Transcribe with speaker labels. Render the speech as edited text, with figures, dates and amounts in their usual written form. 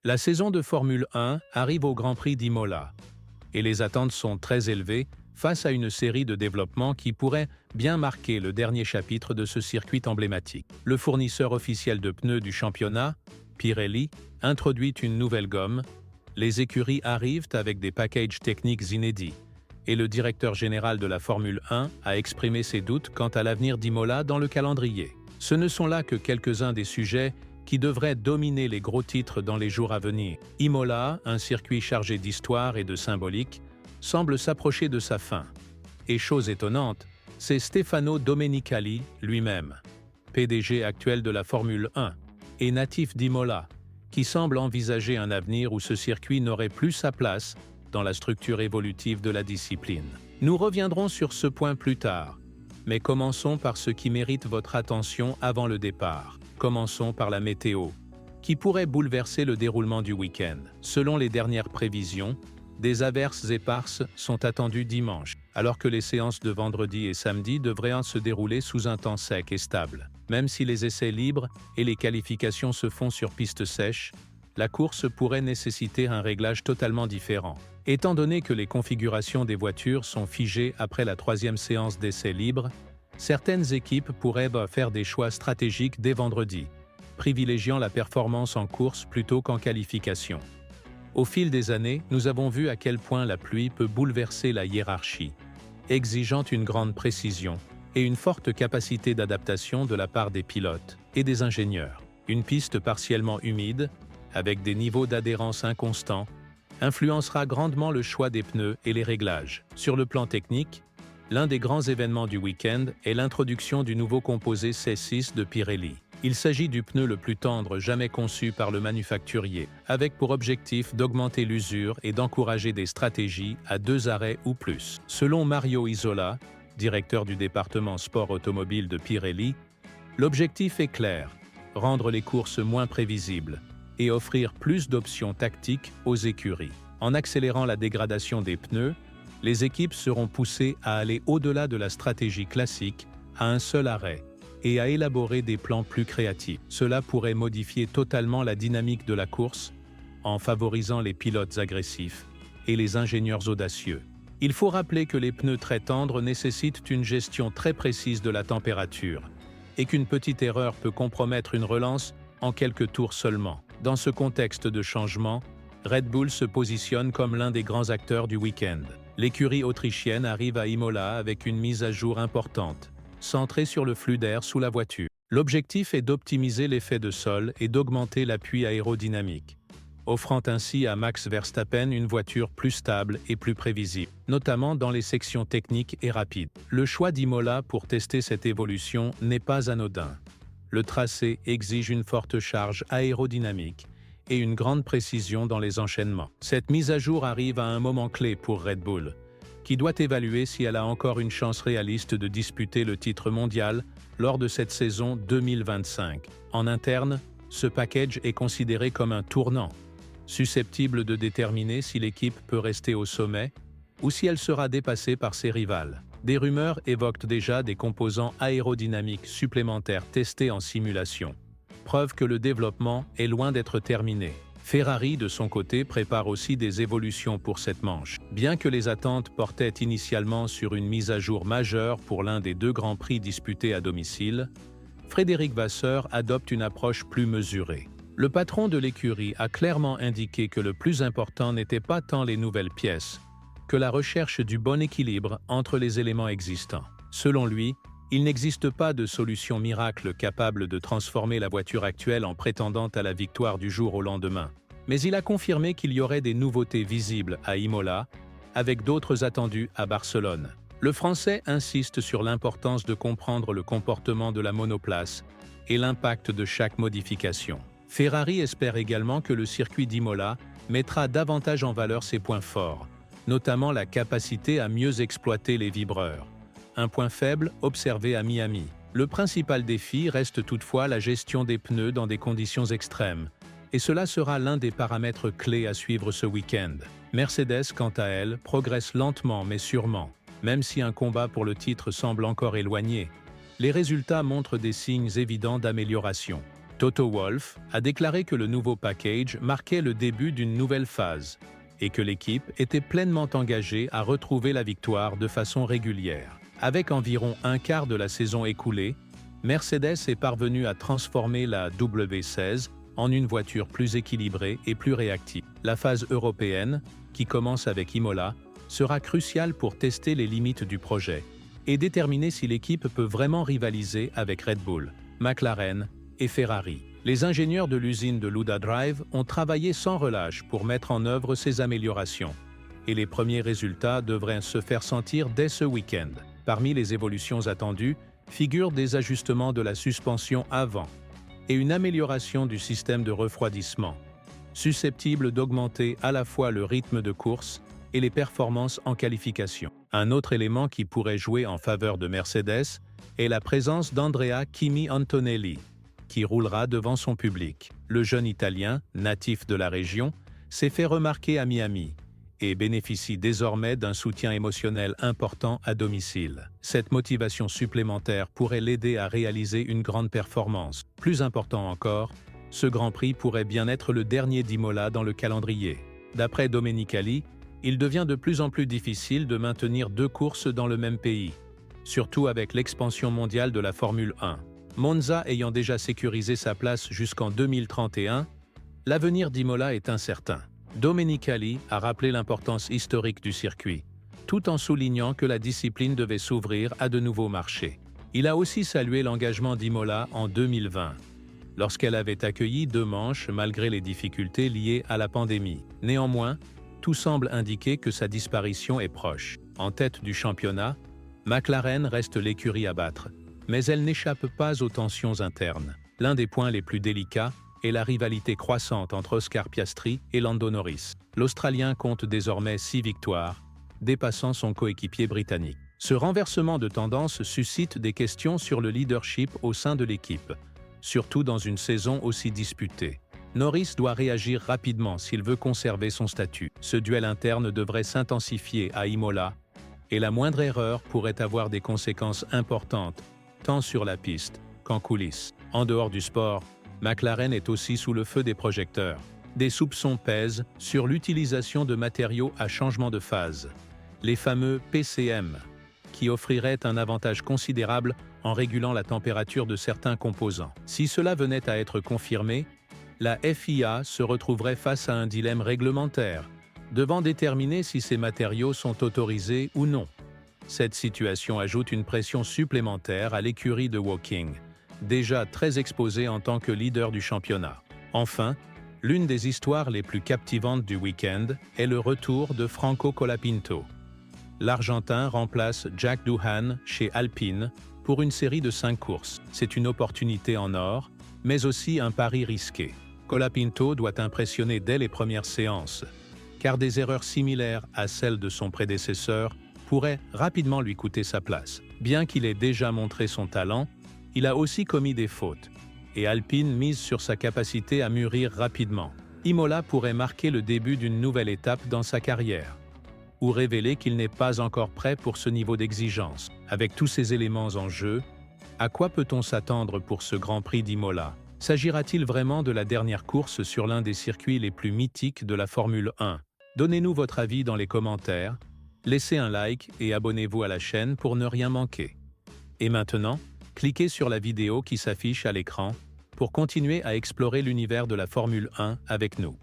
Speaker 1: La saison de Formule 1 arrive au Grand Prix d'Imola, et les attentes sont très élevées face à une série de développements qui pourraient bien marquer le dernier chapitre de ce circuit emblématique. Le fournisseur officiel de pneus du championnat, Pirelli, introduit une nouvelle gomme, les écuries arrivent avec des packages techniques inédits, et le directeur général de la Formule 1 a exprimé ses doutes quant à l'avenir d'Imola dans le calendrier. Ce ne sont là que quelques-uns des sujets qui devrait dominer les gros titres dans les jours à venir. Imola, un circuit chargé d'histoire et de symbolique, semble s'approcher de sa fin. Et chose étonnante, c'est Stefano Domenicali lui-même, PDG actuel de la Formule 1 et natif d'Imola, qui semble envisager un avenir où ce circuit n'aurait plus sa place dans la structure évolutive de la discipline. Nous reviendrons sur ce point plus tard, mais commençons par ce qui mérite votre attention avant le départ. Commençons par la météo, qui pourrait bouleverser le déroulement du week-end. Selon les dernières prévisions, des averses éparses sont attendues dimanche, alors que les séances de vendredi et samedi devraient se dérouler sous un temps sec et stable. Même si les essais libres et les qualifications se font sur piste sèche, la course pourrait nécessiter un réglage totalement différent. Étant donné que les configurations des voitures sont figées après la troisième séance d'essais libres, certaines équipes pourraient faire des choix stratégiques dès vendredi, privilégiant la performance en course plutôt qu'en qualification. Au fil des années, nous avons vu à quel point la pluie peut bouleverser la hiérarchie, exigeant une grande précision et une forte capacité d'adaptation de la part des pilotes et des ingénieurs. Une piste partiellement humide, avec des niveaux d'adhérence inconstants, influencera grandement le choix des pneus et les réglages. Sur le plan technique, l'un des grands événements du week-end est l'introduction du nouveau composé C6 de Pirelli. Il s'agit du pneu le plus tendre jamais conçu par le manufacturier, avec pour objectif d'augmenter l'usure et d'encourager des stratégies à 2 arrêts ou plus. Selon Mario Isola, directeur du département sport automobile de Pirelli, l'objectif est clair, rendre les courses moins prévisibles et offrir plus d'options tactiques aux écuries. En accélérant la dégradation des pneus, les équipes seront poussées à aller au-delà de la stratégie classique à un seul arrêt et à élaborer des plans plus créatifs. Cela pourrait modifier totalement la dynamique de la course en favorisant les pilotes agressifs et les ingénieurs audacieux. Il faut rappeler que les pneus très tendres nécessitent une gestion très précise de la température et qu'une petite erreur peut compromettre une relance en quelques tours seulement. Dans ce contexte de changement, Red Bull se positionne comme l'un des grands acteurs du week-end. L'écurie autrichienne arrive à Imola avec une mise à jour importante, centrée sur le flux d'air sous la voiture. L'objectif est d'optimiser l'effet de sol et d'augmenter l'appui aérodynamique, offrant ainsi à Max Verstappen une voiture plus stable et plus prévisible, notamment dans les sections techniques et rapides. Le choix d'Imola pour tester cette évolution n'est pas anodin. Le tracé exige une forte charge aérodynamique et une grande précision dans les enchaînements. Cette mise à jour arrive à un moment clé pour Red Bull, qui doit évaluer si elle a encore une chance réaliste de disputer le titre mondial lors de cette saison 2025. En interne, ce package est considéré comme un tournant, susceptible de déterminer si l'équipe peut rester au sommet ou si elle sera dépassée par ses rivales. Des rumeurs évoquent déjà des composants aérodynamiques supplémentaires testés en simulation, preuve que le développement est loin d'être terminé. Ferrari, de son côté, prépare aussi des évolutions pour cette manche. Bien que les attentes portaient initialement sur une mise à jour majeure pour l'un des 2 grands prix disputés à domicile, Frédéric Vasseur adopte une approche plus mesurée. Le patron de l'écurie a clairement indiqué que le plus important n'était pas tant les nouvelles pièces, que la recherche du bon équilibre entre les éléments existants. Selon lui, il n'existe pas de solution miracle capable de transformer la voiture actuelle en prétendant à la victoire du jour au lendemain. Mais il a confirmé qu'il y aurait des nouveautés visibles à Imola, avec d'autres attendues à Barcelone. Le Français insiste sur l'importance de comprendre le comportement de la monoplace et l'impact de chaque modification. Ferrari espère également que le circuit d'Imola mettra davantage en valeur ses points forts, notamment la capacité à mieux exploiter les vibreurs, un point faible observé à Miami. Le principal défi reste toutefois la gestion des pneus dans des conditions extrêmes, et cela sera l'un des paramètres clés à suivre ce week-end. Mercedes, quant à elle, progresse lentement mais sûrement. Même si un combat pour le titre semble encore éloigné, les résultats montrent des signes évidents d'amélioration. Toto Wolff a déclaré que le nouveau package marquait le début d'une nouvelle phase et que l'équipe était pleinement engagée à retrouver la victoire de façon régulière. Avec environ un quart de la saison écoulée, Mercedes est parvenue à transformer la W16 en une voiture plus équilibrée et plus réactive. La phase européenne, qui commence avec Imola, sera cruciale pour tester les limites du projet et déterminer si l'équipe peut vraiment rivaliser avec Red Bull, McLaren et Ferrari. Les ingénieurs de l'usine de Luda Drive ont travaillé sans relâche pour mettre en œuvre ces améliorations, et les premiers résultats devraient se faire sentir dès ce week-end. Parmi les évolutions attendues figurent des ajustements de la suspension avant et une amélioration du système de refroidissement, susceptible d'augmenter à la fois le rythme de course et les performances en qualification. Un autre élément qui pourrait jouer en faveur de Mercedes est la présence d'Andrea Kimi Antonelli, qui roulera devant son public. Le jeune Italien, natif de la région, s'est fait remarquer à Miami et bénéficie désormais d'un soutien émotionnel important à domicile. Cette motivation supplémentaire pourrait l'aider à réaliser une grande performance. Plus important encore, ce Grand Prix pourrait bien être le dernier d'Imola dans le calendrier. D'après Domenicali, il devient de plus en plus difficile de maintenir deux courses dans le même pays, surtout avec l'expansion mondiale de la Formule 1. Monza ayant déjà sécurisé sa place jusqu'en 2031, l'avenir d'Imola est incertain. Domenicali a rappelé l'importance historique du circuit, tout en soulignant que la discipline devait s'ouvrir à de nouveaux marchés. Il a aussi salué l'engagement d'Imola en 2020, lorsqu'elle avait accueilli 2 manches malgré les difficultés liées à la pandémie. Néanmoins, tout semble indiquer que sa disparition est proche. En tête du championnat, McLaren reste l'écurie à battre, mais elle n'échappe pas aux tensions internes. L'un des points les plus délicats est la rivalité croissante entre Oscar Piastri et Lando Norris. L'Australien compte désormais 6 victoires, dépassant son coéquipier britannique. Ce renversement de tendance suscite des questions sur le leadership au sein de l'équipe, surtout dans une saison aussi disputée. Norris doit réagir rapidement s'il veut conserver son statut. Ce duel interne devrait s'intensifier à Imola, et la moindre erreur pourrait avoir des conséquences importantes, tant sur la piste qu'en coulisses. En dehors du sport, McLaren est aussi sous le feu des projecteurs. Des soupçons pèsent sur l'utilisation de matériaux à changement de phase, les fameux PCM, qui offriraient un avantage considérable en régulant la température de certains composants. Si cela venait à être confirmé, la FIA se retrouverait face à un dilemme réglementaire, devant déterminer si ces matériaux sont autorisés ou non. Cette situation ajoute une pression supplémentaire à l'écurie de Woking, déjà très exposée en tant que leader du championnat. Enfin, l'une des histoires les plus captivantes du week-end est le retour de Franco Colapinto. L'Argentin remplace Jack Doohan chez Alpine pour une série de 5 courses. C'est une opportunité en or, mais aussi un pari risqué. Colapinto doit impressionner dès les premières séances, car des erreurs similaires à celles de son prédécesseur pourraient rapidement lui coûter sa place. Bien qu'il ait déjà montré son talent, il a aussi commis des fautes, et Alpine mise sur sa capacité à mûrir rapidement. Imola pourrait marquer le début d'une nouvelle étape dans sa carrière, ou révéler qu'il n'est pas encore prêt pour ce niveau d'exigence. Avec tous ces éléments en jeu, à quoi peut-on s'attendre pour ce Grand Prix d'Imola? S'agira-t-il vraiment de la dernière course sur l'un des circuits les plus mythiques de la Formule 1? Donnez-nous votre avis dans les commentaires, laissez un like et abonnez-vous à la chaîne pour ne rien manquer. Et maintenant, cliquez sur la vidéo qui s'affiche à l'écran pour continuer à explorer l'univers de la Formule 1 avec nous.